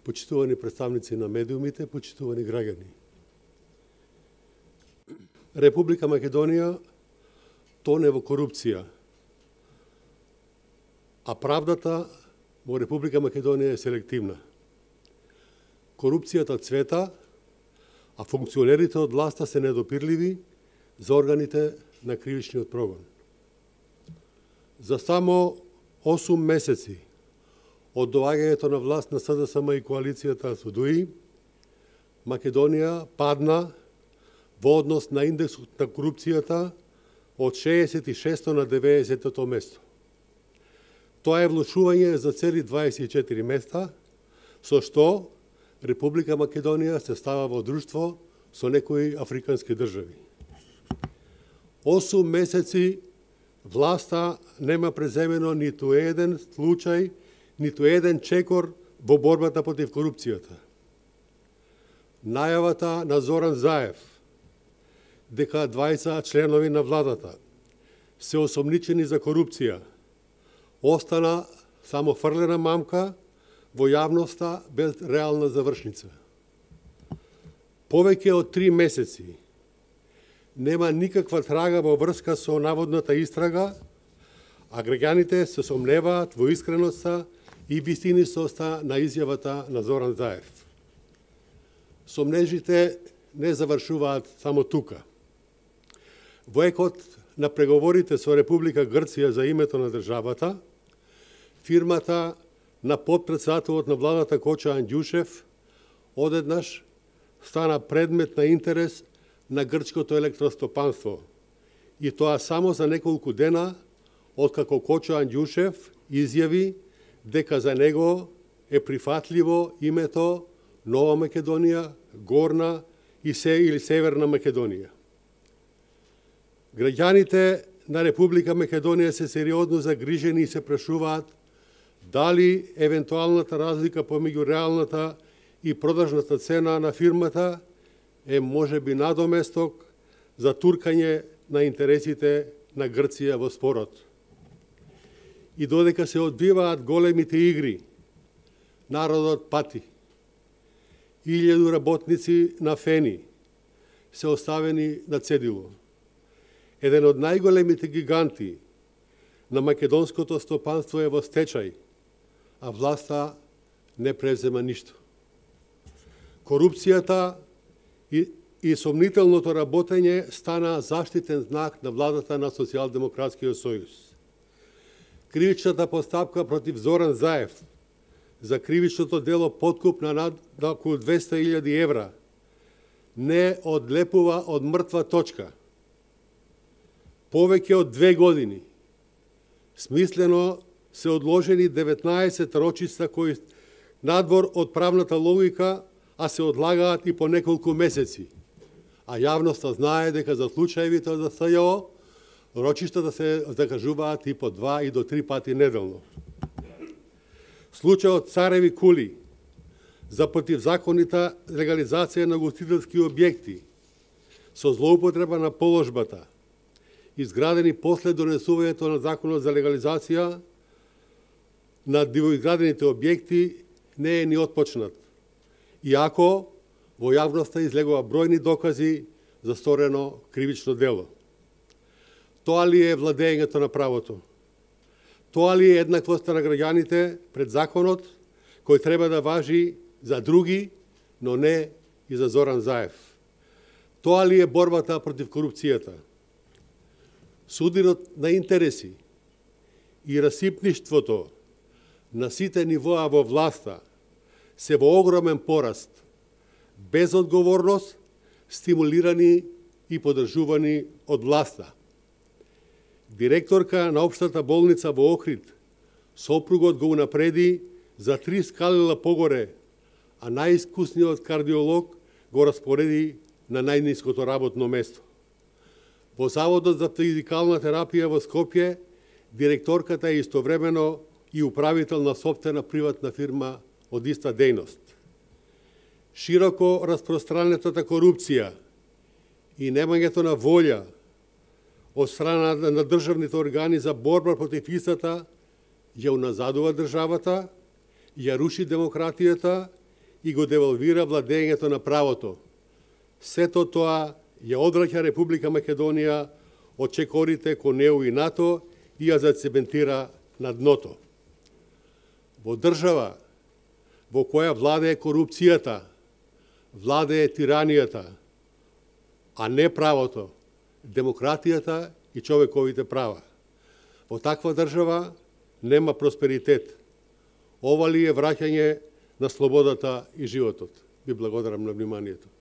почитувани представници на медиумите, почитувани граѓани. Република Македонија тоне во корупција, а правдата во Република Македонија е селективна. Корупцијата цвета, а функционерите од власта се недопирливи за органите на кривичниот прогон. За само 8 месеци од доаѓањето на власт на СДСМ и коалицијата со ДУИ, Македонија падна во однос на индексот на корупцијата од 66 на 90 место. Тоа е влошување за цели 24 места, со што Република Македонија се става во друштво со некои африкански држави. 8 месеци власта нема преземено ниту еден случај, ниту еден чекор во борбата против корупцијата. Најавата на Зоран Заев дека 20 членови на владата се осомничени за корупција остана само фрлена мамка во јавноста без реална завршница. Повеќе од 3 месеци нема никаква трага во врска со наводната истрага, а граѓаните се сомневаат во искреноста и вистинитоста на изјавата на Зоран Заев. Сомнежите не завршуваат само тука. Во екот на преговорите со Република Грција за името на државата, фирмата на подпредседателот на владата Коча Анѓушев одеднаш стана предмет на интерес на грчкото електростопанство, и тоа само за неколку дена откако Коча Анѓушев изјави дека за него е прифатливо името Нова Македонија, Горна или Северна Македонија. Граѓаните на Република Македонија се сериозно загрижени и се прашуваат дали евентуалната разлика помеѓу реалната и продажната цена на фирмата е можеби надоместок за туркање на интересите на Грција во спорот. И додека се одбиваат големите игри, народот пати. 1000 работници на Фени се оставени на цедило. Еден од најголемите гиганти на македонското стопанство е во стечај, а власта не презема ништо. Корупцијата и сомнителното работење стана заштитен знак на владата на Социјалдемократскиот сојуз. Кривичната постапка против Зоран Заев за кривичното дело подкуп на околу 200.000 евра не одлепува од мртва точка. Повеќе од 2 години смислено се одложени 19 рочиста кои надвор од правната логика, а се одлагаат и по неколку месеци. А јавноста знае дека за случаевите од СЈО рочиштата се закажуваат и по 2 и до 3 пати неделно. Случајот Цареви кули за противзаконита легализација на гостителски објекти со злоупотреба на положбата, изградени после донесувањето на законот за легализација на дивоизградените објекти, не е ни отпочнат, иако во јавноста излегува бројни докази за сторено кривично дело. Тоа ли е владењето на правото? Тоа ли е еднаквоста на граѓаните пред законот, кој треба да важи за други, но не и за Зоран Заев? Тоа ли е борбата против корупцијата? Судирот на интереси и расипништвото на сите нивоа во власта се во огромен пораст, без одговорност, стимулирани и подржувани од власта. Директорка на Општата болница во Охрид, сопругот го унапреди за 3 скалила погоре, а најискусниот кардиолог го распореди на најниското работно место. Во Заводот за физикална терапија во Скопје, директорката е истовремено и управител на сопствена приватна фирма од иста дејност. Широко распространетата корупција и немањето на волја од страна на државните органи за борба против истата ја уназадува државата, ја руши демократијата и го девалвира владењето на правото. Сето тоа ја одвраќа Република Македонија од чекорите кон ЕУ и НАТО и ја зацементира на дното. Во држава во која владее корупцијата, владее тиранијата, а не правото, демократијата и човековите права. Во таква држава нема просперитет. Ова ли е враќање на слободата и животот? Ви благодарам на вниманието.